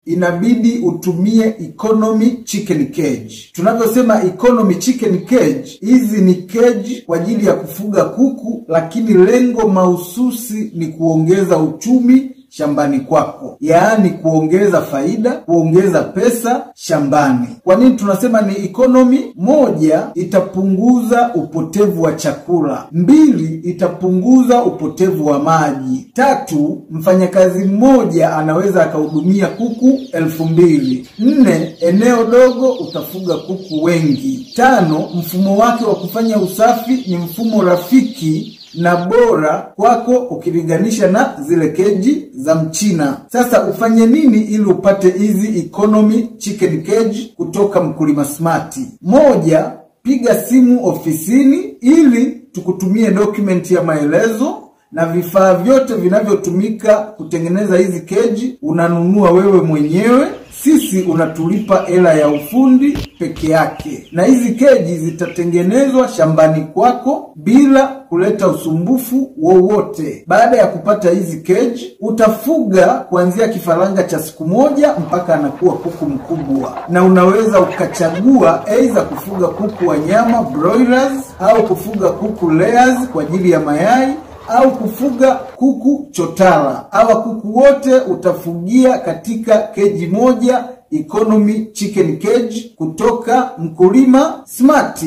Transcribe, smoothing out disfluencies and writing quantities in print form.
inabidi utumie economy chicken cage. Tunavyosema economy chicken cage, hizi ni cage kwa ajili ya kufuga kuku, lakini lengo mahususi ni kuongeza uchumi shambani kwako, yaani kuongeza faida, kuongeza pesa shambani. Kwa nini tunasema ni economy? Moja, itapunguza upotevu wa chakula. Mbili, itapunguza upotevu wa maji. Tatu, mfanyakazi mmoja anaweza akahudumia kuku 2000. Nne, eneo dogo utafuga kuku wengi. Tano, mfumo wake wa kufanya usafi ni mfumo rafiki na bora kwako ukilinganisha na zile keji za Mchina. Sasa ufanye nini ili upate hizi economy chicken cage kutoka Mkulima Smart? Moja, piga simu ofisini ili tukutumie document ya maelezo na vifaa vyote vinavyotumika kutengeneza hizi keji unanunua wewe mwenyewe. Sisi unatulipa hela ya ufundi peke yake, na hizi keji zitatengenezwa shambani kwako bila kuleta usumbufu wowote. Baada ya kupata hizi keji, utafuga kuanzia kifaranga cha siku moja mpaka anakuwa kuku mkubwa, na unaweza ukachagua aidha kufuga kuku wa nyama broilers au kufuga kuku layers kwa ajili ya mayai au kufuga kuku chotara. Hawa kuku wote utafugia katika keji moja, economy chicken cage kutoka Mkulima Smart.